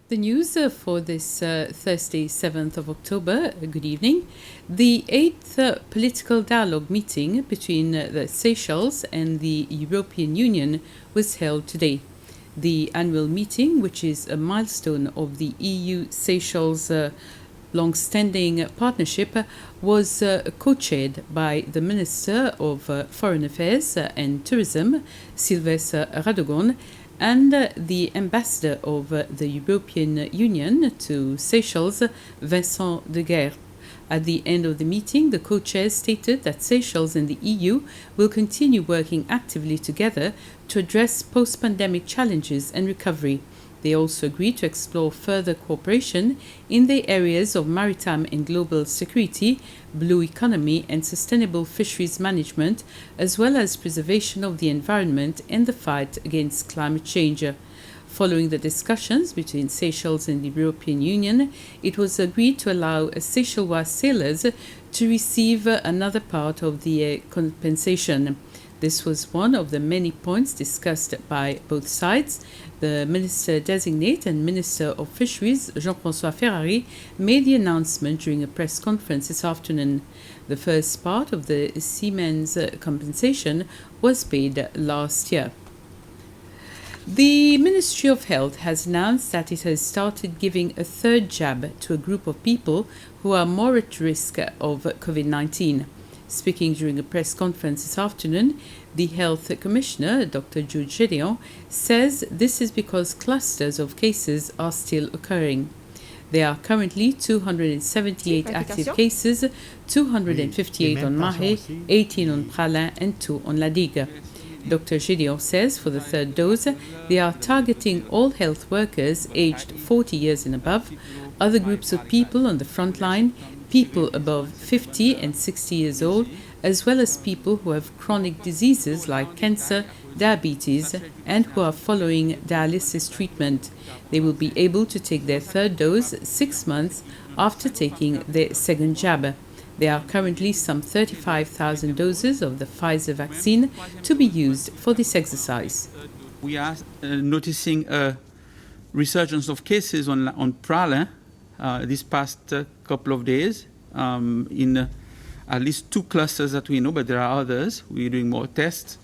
The news for this Thursday, 7th of October, good evening. The 8th political dialogue meeting between the Seychelles and the European Union was held today. The annual meeting, which is a milestone of the EU-Seychelles long-standing partnership, was co-chaired by the Minister of Foreign Affairs and Tourism, Sylvestre Radegonde, and the ambassador of the European Union to Seychelles, Vincent Deguerre. At the end of the meeting, the co-chairs stated that Seychelles and the EU will continue working actively together to address post-pandemic challenges and recovery. They also agreed to explore further cooperation in the areas of maritime and global security, blue economy and sustainable fisheries management, as well as preservation of the environment and the fight against climate change. Following the discussions between Seychelles and the European Union, it was agreed to allow Seychellois sailors to receive another part of the compensation. This was one of the many points discussed by both sides. The Minister-designate and Minister of Fisheries, Jean-François Ferrari, made the announcement during a press conference this afternoon. The first part of the seamen's compensation was paid last year. The Ministry of Health has announced that it has started giving a third jab to a group of people who are more at risk of COVID-19. Speaking during a press conference this afternoon, the Health Commissioner, Dr. Jude Gédéon, says this is because clusters of cases are still occurring. There are currently 278 active cases, 258 on Mahé, 18 on Pralin and 2 on La Digue. Dr. Gédéon says for the third dose, they are targeting all health workers aged 40 years and above, other groups of people on the front line, people above 50 and 60 years old, as well as people who have chronic diseases like cancer, diabetes, and who are following dialysis treatment. They will be able to take their third dose 6 months after taking their second jab. There are currently some 35,000 doses of the Pfizer vaccine to be used for this exercise. We are noticing a resurgence of cases on Pralin this past couple of days in at least 2 clusters that we know, but there are others. We're doing more tests.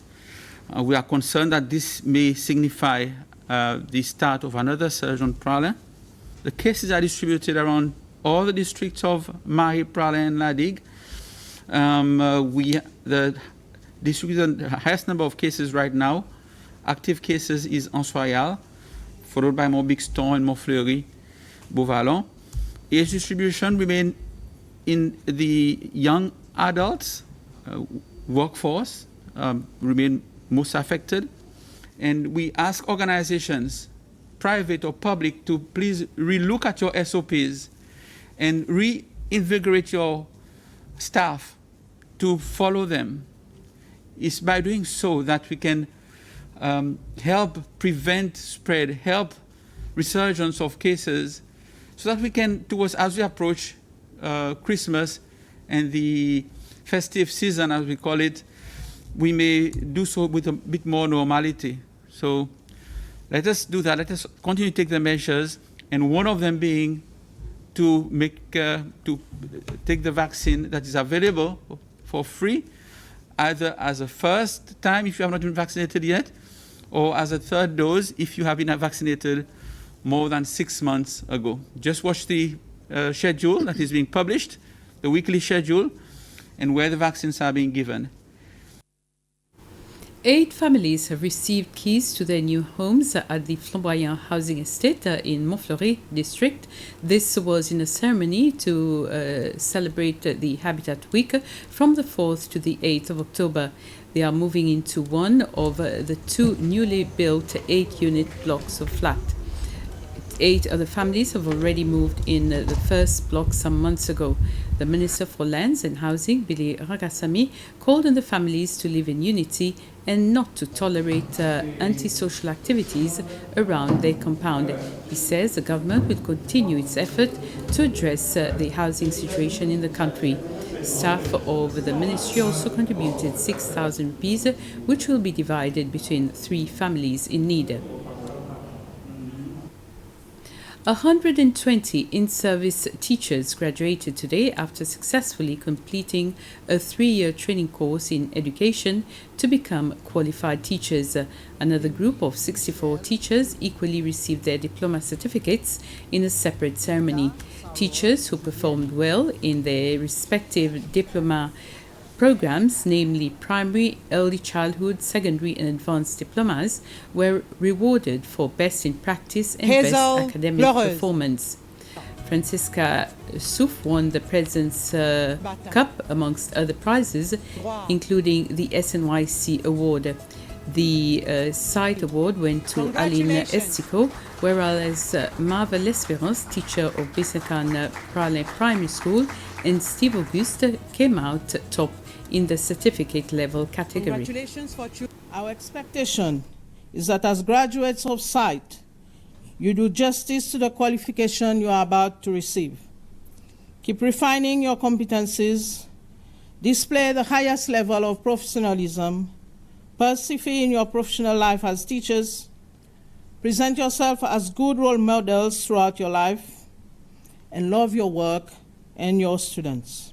We are concerned that this may signify the start of another surge on Pralin. The cases are distributed around all the districts of Mahé, Pralin, and La Digue. The district with the highest number of cases right now, active cases, is Anse Royal, followed by Montbixton and Montfleury, Beauvallon. Age distribution remain in the young adults, workforce remain most affected. And we ask organizations, private or public, to please relook at your SOPs and reinvigorate your staff to follow them. It's by doing so that we can help prevent spread, help resurgence of cases, so that we can, as we approach Christmas and the festive season, as we call it, we may do so with a bit more normality. So let us do that. Let us continue to take the measures, and one of them being to take the vaccine that is available for free, either as a first time if you have not been vaccinated yet, or as a third dose if you have been vaccinated more than 6 months ago. Just watch the schedule that is being published, the weekly schedule, and where the vaccines are being given. 8 families have received keys to their new homes at the Flamboyant Housing Estate in Montfleury district. This was in a ceremony to celebrate the Habitat Week from the 4th to the 8th of October. They are moving into one of the 2 newly built 8-unit blocks of flat. 8 other families have already moved in the first block some months ago. The Minister for Lands and Housing, Billy Ragassamy, called on the families to live in unity and not to tolerate antisocial activities around their compound. He says the government will continue its effort to address the housing situation in the country. Staff of the ministry also contributed 6,000 rupees, which will be divided between 3 families in need. 120 in-service teachers graduated today after successfully completing a 3-year training course in education to become qualified teachers. Another group of 64 teachers equally received their diploma certificates in a separate ceremony. Teachers who performed well in their respective diploma programs, namely primary, early childhood, secondary and advanced diplomas, were rewarded for best in practice and best academic performance. Francisca Souf won the President's Cup amongst other prizes, including the SNYC Award. The site award went to Aline Estico, whereas Marva L'Espérance, teacher of Bissacan Primary School, and Steve Auguste came out top in the certificate level category. Congratulations for our expectation is that as graduates of SITE, you do justice to the qualification you are about to receive. Keep refining your competencies, display the highest level of professionalism, persevere in your professional life as teachers, present yourself as good role models throughout your life, and love your work and your students.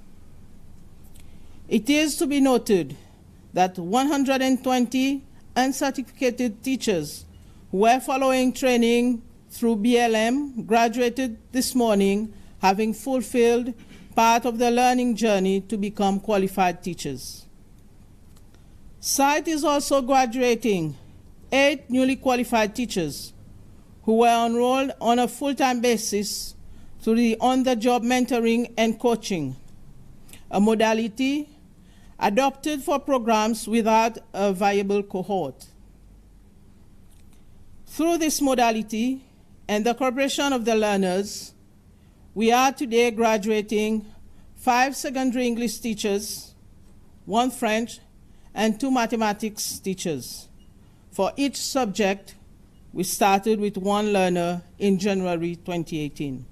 It is to be noted that 120 uncertificated teachers who were following training through BLM graduated this morning, having fulfilled part of their learning journey to become qualified teachers. SITE is also graduating 8 newly qualified teachers who were enrolled on a full-time basis through the on-the-job mentoring and coaching, a modality adopted for programs without a viable cohort. Through this modality and the cooperation of the learners, we are today graduating 5 secondary English teachers, 1 French, and 2 mathematics teachers. For each subject, we started with 1 learner in January 2018.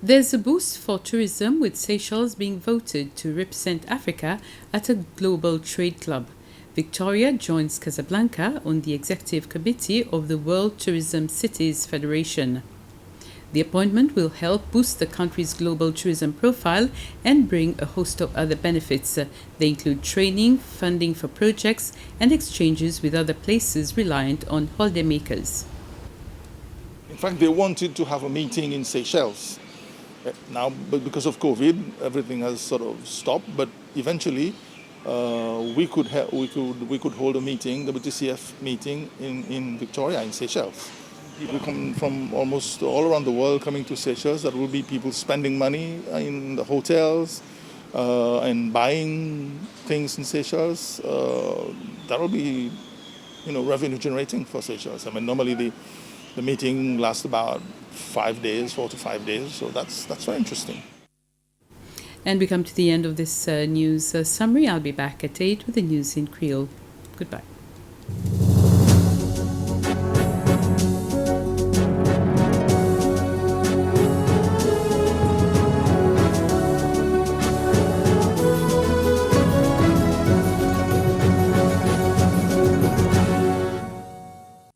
There's a boost for tourism, with Seychelles being voted to represent Africa at a global trade club. Victoria joins Casablanca on the executive committee of the World Tourism Cities Federation. The appointment will help boost the country's global tourism profile and bring a host of other benefits. They include training, funding for projects, and exchanges with other places reliant on holidaymakers. In fact, they wanted to have a meeting in Seychelles. Now, but because of COVID, everything has sort of stopped. But eventually, we could hold a meeting, the WTCF meeting in Victoria, in Seychelles. People come from almost all around the world coming to Seychelles. There will be people spending money in the hotels and buying things in Seychelles. That will be, revenue generating for Seychelles. I mean, normally the meeting lasts about 5 days, 4 to 5 days. So that's very interesting. And we come to the end of this news summary. I'll be back at 8 with the news in Creole. Goodbye.